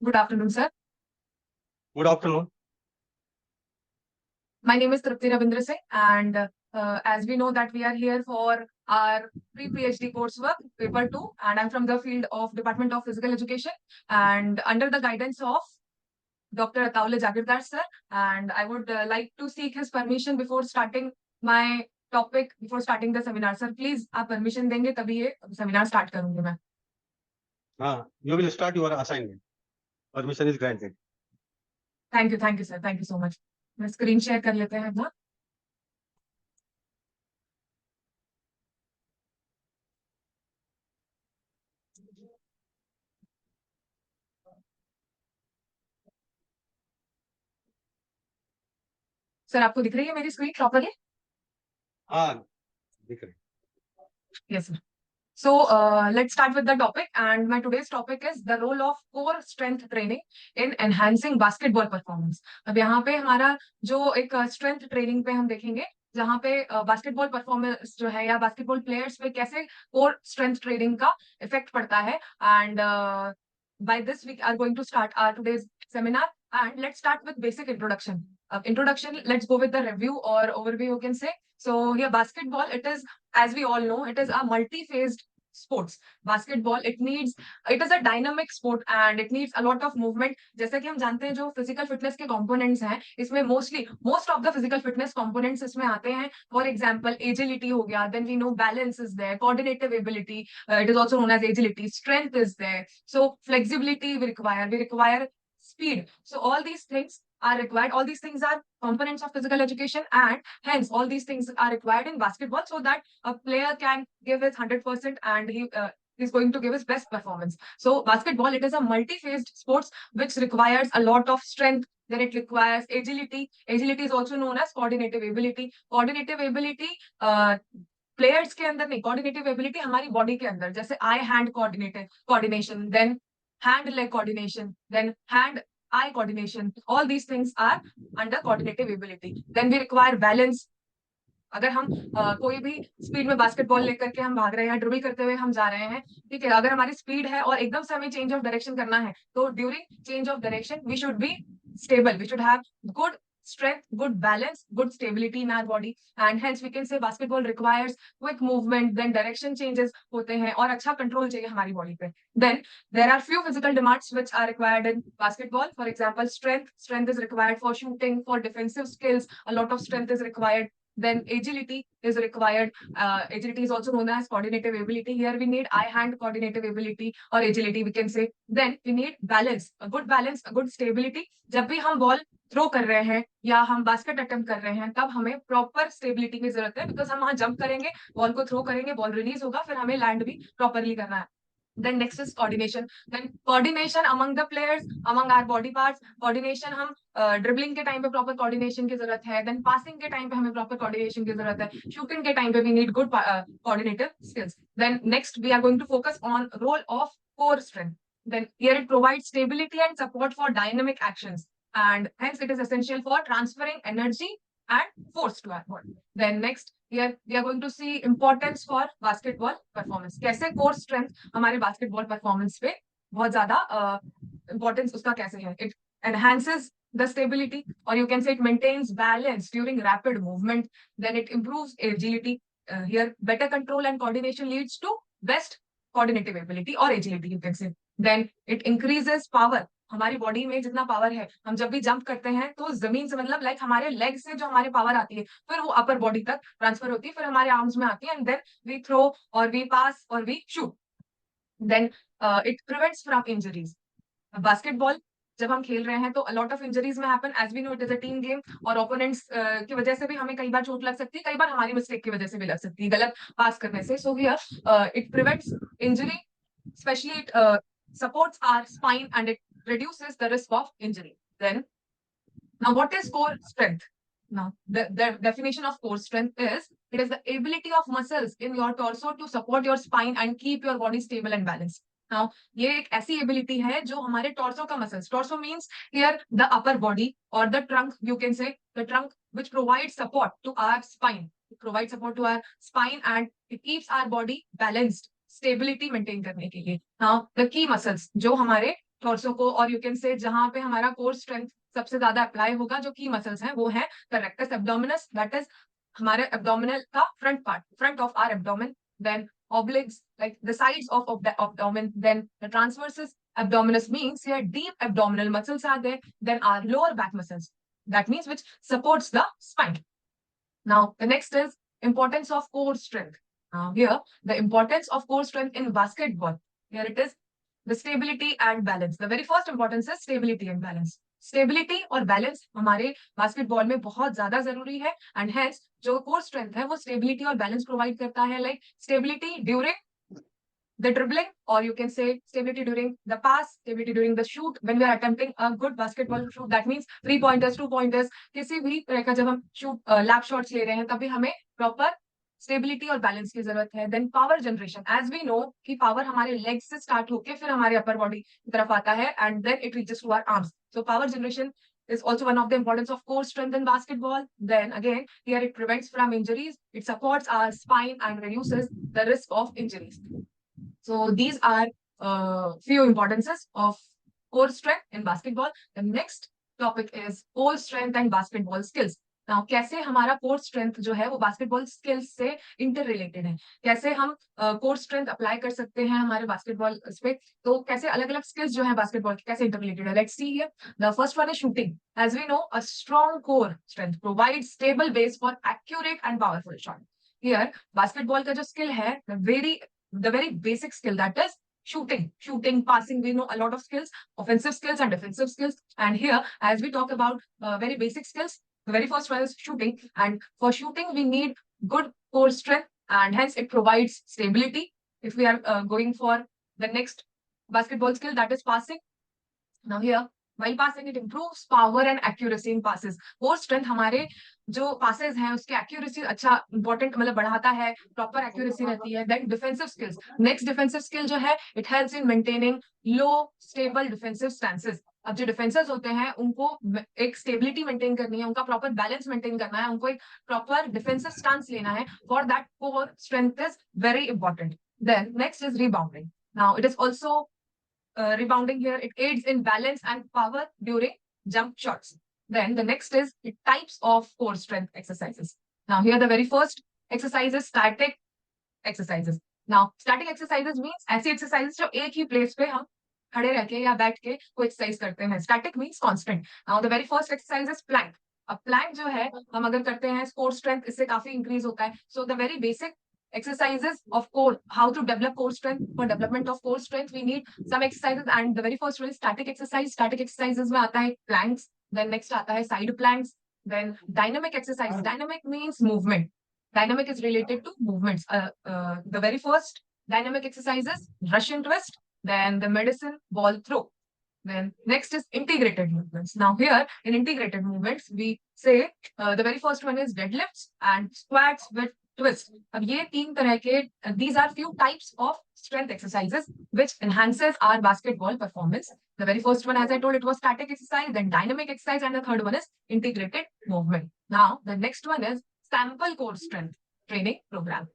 Good afternoon, sir. Good afternoon. My name is Tripti Ravindra Singh, and as we know that we are here for our pre-PhD coursework, paper 2, and I'm from the field of Department of Physical Education, and under the guidance of Dr. Ataule Jagirdar sir, and I would like to seek his permission before starting my topic, before starting the seminar. Sir, please आप permission देंगे तभी ये seminar start करूंगी मैं. You will start your assignment. Permission is granted. Thank you, sir. Thank you so much. मैं screen share कर लेते हैं अपना. सर आपको दिख रही है मेरी स्क्रीन प्रॉपरली? दिख रही. Yes, sir. So let's start with the topic, and my today's topic is the role of core strength training in enhancing basketball performance. अब यहाँ पे हमारा जो एक strength training पे हम देखेंगे जहाँ पे बास्केटबॉल परफॉर्मेंस जो है या बास्केटबॉल प्लेयर्स पे कैसे कोर स्ट्रेंथ ट्रेनिंग का इफेक्ट पड़ता है. And by this we are going to start our today's seminar, and let's start with basic introduction. Introduction, let's go with the review or overview you can say. So here basketball, it is, as we all know, it is a multi-phased sports. Basketball, it is a dynamic sport and it needs a lot of movement. जैसे कि हम जानते हैं जो physical fitness के components हैं, इसमें most of the physical fitness components इसमें आते हैं. For example, agility हो गया, then we know balance is there, coordinative ability, it is also known as agility, strength is there. So flexibility we require speed. So all these things are required. All these things are components of physical education, and hence all these things are required in basketball so that a player can give his 100% and he is going to give his best performance. So basketball, it is a multi-phased sports which requires a lot of strength. Then it requires agility. Agility is also known as coordinative ability. Coordinative ability players के अंदर नहीं, coordinative ability हमारी body के अंदर, जैसे eye hand coordination, then hand leg coordination, then hand eye coordination, all these things are under coordinative ability. Then we require balance. अगर हम कोई भी स्पीड में बास्केटबॉल लेकर के हम भाग रहे हैं, ड्रिबल करते हुए हम जा रहे हैं, ठीक है, अगर हमारी स्पीड है और एकदम से हमें चेंज ऑफ डायरेक्शन करना है, तो during change of direction we should be stable, we should have good strength, good balance, good stability in our body, and hence we can say basketball requires quick movement, then direction changes होते हैं और अच्छा control चाहिए हमारी body पे. Then there are few physical demands which are required in basketball. For example, strength is required for shooting, for defensive skills, a lot of strength is required. Then agility is required. Agility is also known as coordinative ability. Here we need eye hand coordinative ability or agility we can say. Then we need balance, a good stability. जब भी हम ball throw कर रहे हैं या हम basket attempt कर रहे हैं, तब हमें प्रॉपर स्टेबिलिटी की जरूरत है, बिकॉज हम वहां जंप करेंगे, बॉल को थ्रो करेंगे, बॉल रिलीज होगा, फिर हमें लैंड भी प्रॉपरली करना है. Then next is coordination. Then coordination among the players, among our body parts. Coordination हम ड्रिबलिंग के टाइम पे प्रॉपर कोऑर्डिनेशन की जरूरत है. देन पासिंग के टाइम पे हमें प्रॉपर कोऑर्डिनेशन की जरूरत है. शूटिंग के टाइम पे we need good coordinative skills. Then next we are going to focus on role of core strength. Then here it provides stability and support for dynamic actions, and hence it is essential for transferring energy and force to our body. Then next here we are going to see importance for basketball performance. कैसे core strength हमारे basketball performance पे बहुत ज्यादा importance उसका कैसे है. It enhances the stability, or you can say it maintains balance during rapid movement. Then it improves agility. Here better control and coordination leads to best coordinative ability or agility you can say. Then it increases power. हमारी body में जितना power है, हम जब भी jump करते हैं तो जमीन से मतलब लाइक हमारे लेग से जो हमारे पावर आती है, फिर वो अपर बॉडी तक ट्रांसफर होती है, फिर हमारे आर्म्स में आती है, एंड देन वी थ्रो और वी पास और we shoot. Then it prevents from injuries. Basketball जब हम खेल रहे हैं तो अलॉट ऑफ इंजरीज में happen. As we know it is a team game, और ओपोनेंट्स की वजह से भी हमें कई बार चोट लग सकती है, कई बार हमारी मिस्टेक की वजह से भी लग सकती है, गलत पास करने से. So here it prevents injury, especially it supports our spine and it reduces the risk of injury. Then now what is core strength? Now the definition of core strength is it is the ability of muscles in your torso to support your spine and keep your body stable and balanced. Now ये एक ऐसी ability है जो हमारे torso का muscles, torso means here the upper body और the trunk, you can say the trunk which provides support to our spine. It provides support to our spine and it keeps our body balanced, stability maintain करने के लिए. Now the key muscles जो हमारे torso को, और you can से जहां पे हमारा कोर स्ट्रेंथ सबसे ज्यादा अप्लाई होगा, जो की मसल्स हैं वो है the rectus abdominis, that is हमारे एब्डोमिनल का front part, front of our abdomen, then obliques like the sides of the abdomen, then the transversus abdominis means here deep abdominal muscles are there, then our lower back muscles, that means which supports the spine. Now the next is importance of core strength. Now here the importance of core strength in basketball, here it is the stability and balance. The very first importance is stability and balance. Stability और balance हमारे basketball में बहुत ज्यादा जरूरी है, and hence जो core strength है वो स्टेबिलिटी और बैलेंस प्रोवाइड करता है, like stability during the dribbling, or you can say stability during the pass, stability during the shoot when we are attempting a good basketball shoot, that means 3 pointers 2 pointers, किसी भी तरह का जब हम shoot lap shots ले रहे हैं तभी हमें प्रॉपर स्टेबिलिटी और बैलेंस की जरूरत है. Then power generation, as we know कि पावर हमारे लेग्स से स्टार्ट होके फिर हमारे अपर बॉडी की तरफ आता है and then it reaches to our arms. So power generation is also one of the importance of core strength in basketball. Then again, here it prevents from injuries, it supports our spine and reduces the risk of injuries. So these are few importances of core strength in basketball. The next topic is core strength and basketball skills. Now कैसे हमारा core strength जो है वो basketball skills से interrelated है, कैसे हम core strength apply कर सकते हैं हमारे basketball पे, तो कैसे अलग अलग skills जो है basketball की कैसे interrelated है. Let's see here. The first one is shooting. As we know, a strong core strength provides stable base for accurate and powerful shot. Here basketball का जो skill है, the very basic skill, that is shooting, passing, we know a lot of skills, offensive skills and defensive skills, and here as we talk about very basic skills, the very first one is shooting, and for shooting we need good core strength, and hence it provides stability. If we are going for the next basketball skill, that is passing. Now here while passing it improves power and accuracy in passes. core strength हमारे जो passes हैं उसके accuracy अच्छा important मतलब बढ़ाता है, proper accuracy रहती है. Then defensive skills, next defensive skill जो है it helps in maintaining low stable defensive stances. अब जो डिफेंसर्स होते हैं उनको एक स्टेबिलिटी मेंटेन करनी है, उनका प्रॉपर बैलेंस मेंटेन करना है, उनको एक प्रॉपर डिफेंसिव स्टांस लेना है. For that core strength is very important. Then next is rebounding. Now it is also rebounding here, it aids in balance and power during jump shots. Then the next is the types of core strength exercises. Now here the very first exercise is static exercises. Now static exercises means ऐसी exercises जो एक ही place पे हम खड़े रह के या बैठ के कोई एक्सरसाइज करते हैं. Static means constant. Now the very first exercise is plank. अब प्लैंक जो है हम अगर करते हैं कोर स्ट्रेंथ इससे काफी इंक्रीज होता है. So the very basic exercises of core, how to develop core strength. For development of core strength we need some exercises, and the very first one is static exercise. Static exercises में आता है planks, then next आता है side planks, then dynamic exercise. Dynamic means movement. Dynamic is related to movements. The very first dynamic exercise is Russian twist, then the medicine ball throw. Then next is integrated movements. Now here in integrated movements we say the very first one is deadlifts and squats with twist. अब ये तीन तरह के these are few types of strength exercises which enhances our basketball performance. The very first one, as I told, it was static exercise, then dynamic exercise, and the third one is integrated movement. Now the next one is sample core strength training program.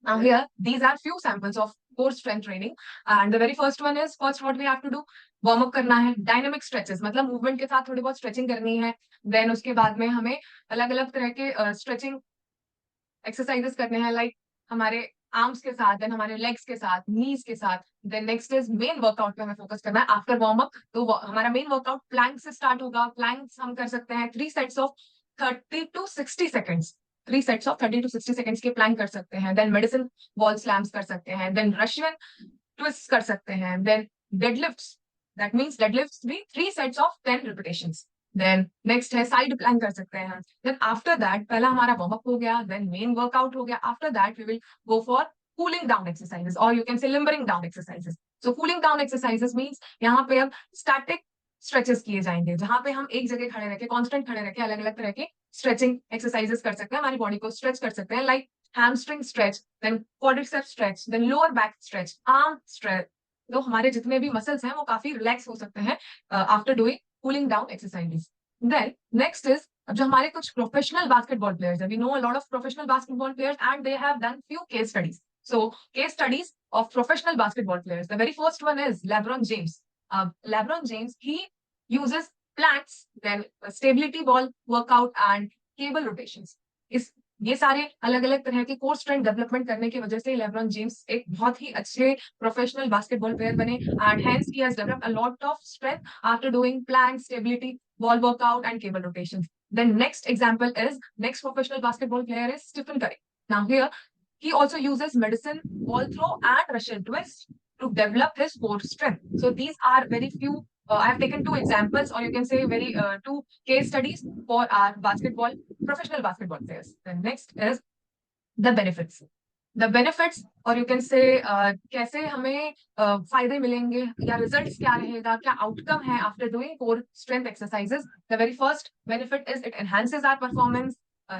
Now here these are few samples of core strength training, and the very first one is, first what we have to do, warm up करना है. Dynamic stretches मतलब movement के साथ थोड़ी बहुत stretching करनी है. Then उसके बाद में हमें अलग अलग तरह के स्ट्रेचिंग एक्सरसाइजेस करने हैं, लाइक हमारे आर्म्स के साथ, देन हमारे लेग्स के साथ, नीज के साथ. Then next is main workout पे हमें फोकस करना है आफ्टर वार्म अप. तो हमारा मेन वर्कआउट प्लैंक से स्टार्ट होगा. प्लैंक्स हम कर सकते हैं 3 sets of 30 to 60 seconds. 3 sets of 30 to 60 seconds के प्लैंक कर सकते हैं. देन मेडिसिन बॉल स्लैम्स कर सकते हैं. देन रशियन ट्विस्ट कर सकते हैं. Then deadlifts, that means deadlifts भी 3 sets of 10 repetitions. Then next है साइड प्लैंक कर सकते हैं. देन आफ्टर दैट पहला हमारा वार्म अप हो गया, देन मेन वर्कआउट हो गया. After that we will go for cooling down exercises, और you can say limbering down exercises. So cooling down exercises means यहाँ पे अब स्टैटिक स्ट्रेचेस किए जाएंगे, जहां पे हम एक जगह खड़े रह के कांस्टेंट खड़े रह के अलग अलग तरह के स्ट्रेचिंग एक्सरसाइजेस कर सकते हैं, हमारी बॉडी को स्ट्रेच कर सकते हैं, like hamstring stretch, then quadriceps stretch, then lower back stretch, arm stretch. तो हमारे जितने भी मसल्स हैं वो काफी रिलैक्स हो सकते हैं after doing cooling down exercises. Then next is, अब जो हमारे कुछ प्रोफेशनल बास्केटबॉल प्लेयर्स हैं, we know a lot of professional basketball players and they have done few case studies. So case studies of professional basketball players. The very first one is LeBron James. LeBron James, he uses planks, then stability ball workout and cable rotations. इस ये सारे अलग अलग तरह के core strength development करने की वजह से लेब्रॉन जेम्स एक बहुत ही अच्छे प्रोफेशनल बास्केटबॉल प्लेयर बने and hence he has developed a lot of strength after doing plank stability ball workout and cable rotations. The next example is next professional basketball player is Stephen Curry. Now here he also uses medicine, ball throw and Russian twist to develop his core strength. So these are very few. I have taken two examples, or you can say very two case studies for our basketball professional basketball players. The next is the benefits. The benefits, or you can say कैसे हमें फायदे मिलेंगे या results क्या रहेगा, क्या outcome है after doing core strength exercises. The very first benefit is it enhances our performance.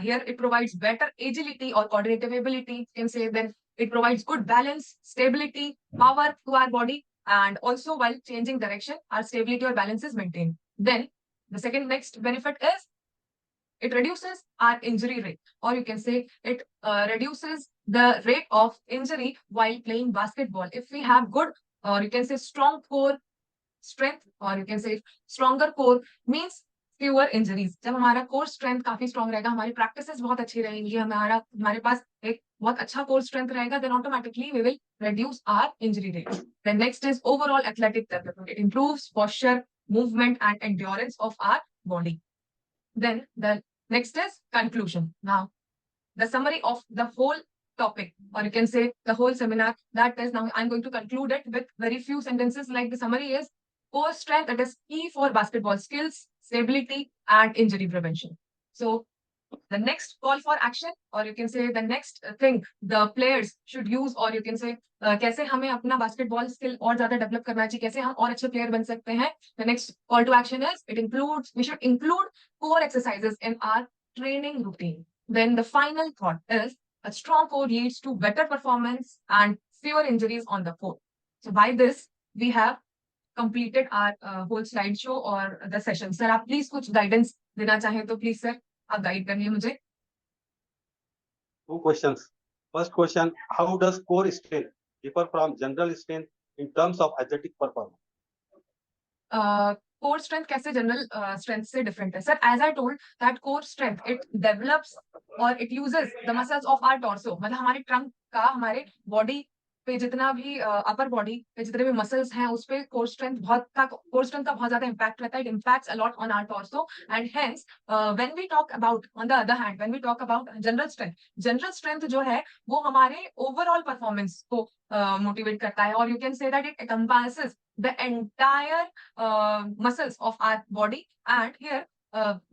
Here it provides better agility or coordinative ability, you can say. Then it provides good balance, stability, power to our body, and also while changing direction our stability or balance is maintained. Then the second next benefit is it reduces our injury rate, or you can say it reduces the rate of injury while playing basketball. If we have good, or you can say strong core strength, or you can say stronger core means fewer injuries. जब हमारा core strength काफी strong रहेगा, हमारी practices बहुत अच्छी रहेंगी, हमारे पास एक बहुत अच्छा core strength रहेगा, then automatically we will reduce our injury rate. Then next is overall athletic development. It improves posture, movement, and endurance of our body. Then the next is conclusion. Now, the summary of the whole topic, or you can say the whole seminar, that is, now I'm going to conclude it with very few sentences. Like the summary is core strength, that is key for basketball skills, stability, and injury prevention. So the next call for action, or you can say the next thing the players should use, or you can say कैसे हमें अपना basketball skill और ज्यादा develop करना चाहिए, कैसे हम और अच्छे प्लेयर बन सकते हैं. The next call to action is we should include core exercises in our training routine. Then the final thought is a strong core leads to better performance and fewer injuries on the court. So by this we have completed our whole slideshow or the session. Sir, आप please कुछ guidance देना चाहें तो please sir आप guide करिए मुझे. Two questions. First question, how does core strength differ from general strength in terms of athletic performance? Core strength कैसे general strength से different है? Sir, as I told that core strength it develops or it uses the muscles of our torso. मतलब हमारे trunk का हमारे body पे जितना भी upper body पे जितने भी muscles हैं उस पे core strength का बहुत ज्यादा impact रहता है. It impacts a lot on our torso, and hence when we talk about, on the other hand, when we talk about general strength जो है वो हमारे overall performance को motivate करता है, or you can say that it encompasses the entire muscles of our body. And here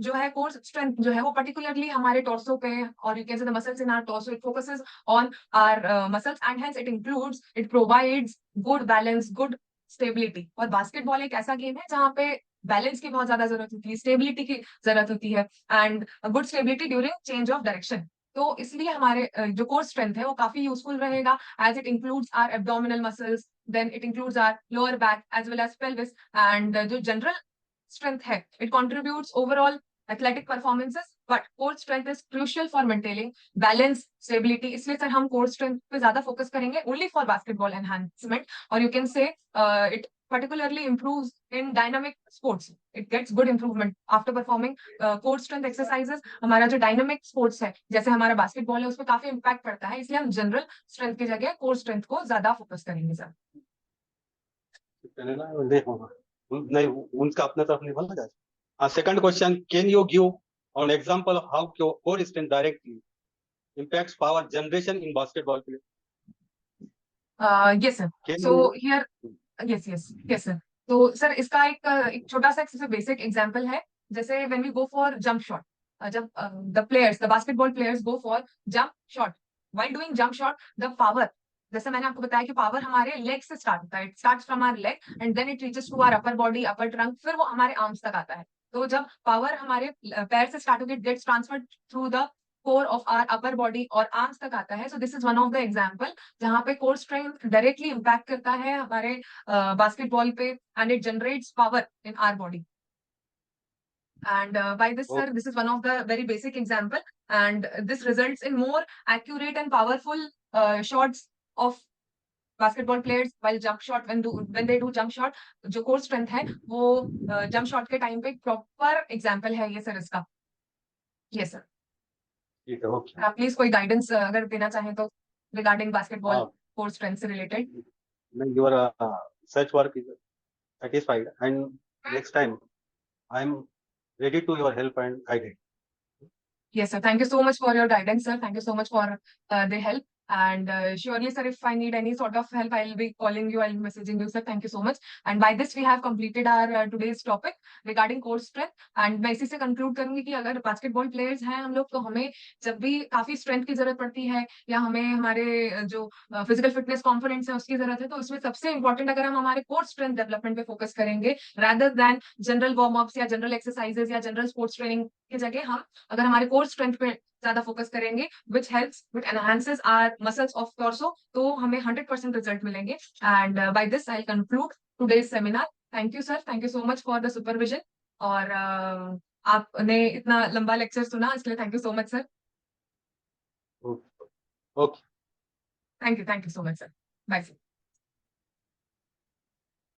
जो है core strength जो है वो particularly हमारे torso पे, or you can say the muscles in our torso, it focuses on our muscles, and hence it provides good balance, good stability. और basketball एक ऐसा गेम है जहाँ पे बैलेंस की बहुत ज्यादा जरूरत होती है, स्टेबिलिटी की जरूरत होती है, and good stability during change of direction. तो इसलिए हमारे जो कोर स्ट्रेंथ है वो काफी यूजफुल रहेगा, as it includes our abdominal muscles, then it includes our lower back as well as pelvis. And जो general strength है it contributes overall athletic performances, but core strength is crucial for maintaining balance, stability. इसलिए sir हम core strength पे ज्यादा focus करेंगे only for basketball enhancement, or you can say it particularly improves in dynamic sports. It gets good improvement after performing core strength exercises. हमारा जो dynamic sports है जैसे हमारा basketball है उसमें काफी impact पड़ता है, इसलिए हम general strength की जगह core strength को ज्यादा फोकस करेंगे सर. नहीं, उनका अपना तरफ नहीं बोला जाए. Second question, can you give an example of how core strength directly impacts power generation in basketball play? Yes sir. So here yes sir. तो सर इसका एक छोटा सा सबसे बेसिक एग्जांपल है, जैसे when we go for jump shot, जब the basketball players go for jump shot, while doing jump shot the power, जैसे मैंने आपको बताया कि पावर हमारे लेग से स्टार्ट होता है, it starts from our leg and then it reaches to our upper body, upper trunk, फिर वो हमारे आर्म्स तक आता है. तो जब पावर हमारे पैर से स्टार्ट होकर gets transferred through the core of our upper body और आर्म्स तक आता है. So this is one of the example जहां पे कोर स्ट्रेंथ डायरेक्टली इंपैक्ट करता है हमारे बास्केटबॉल पे, and it generates power in our body. And by this sir, this is one of the very basic example, and this results in more accurate and powerful shots of basketball players while jump shot when they do jump shot, जो core strength है वो jump shot के time पे proper example है ये sir इसका। Yes sir. ठीक है, ओके। आप प्लीज कोई गाइडेंस अगर देना चाहें तो रिगार्डिंग बास्केटबॉल हाँ, कोर स्ट्रेंथ से रिलेटेड। नहीं, your search work is satisfied, and next time I am ready to your help and guidance. Yes, sir. Thank you so much for your guidance, sir. Thank you so much for the help. And surely, sir, if I need any sort of help, I'll be calling you, I'll be messaging you, sir. Thank you so much. And by this, we have completed our today's topic regarding core strength. And मैं इसी से conclude करूंगी कि अगर basketball players हैं हम लोग, तो हमें जब भी काफी स्ट्रेंथ की जरूरत पड़ती है या हमें हमारे जो फिजिकल फिटनेस कॉम्पोनेंट्स हैं उसकी जरूरत है, तो उसमें सबसे इंपॉर्टेंट अगर हम हमारे कोर स्ट्रेंथ डेवलपमेंट पे फोकस करेंगे rather than general warm ups या जनरल एक्सरसाइजेस या जनरल स्पोर्ट्स ट्रेनिंग की जगह, हम अगर हमारे कोर स्ट्रेंथ पे ज्यादा फोकस करेंगे which helps which enhances our muscles of torso, तो हमें 100% रिजल्ट मिलेंगे। And by this I conclude today's seminar. Thank you sir, thank you so much for the supervision. और आपने इतना लंबा लेक्चर सुना इसलिए thank you so much sir. Okay. Okay. Thank you so much sir. Bye sir.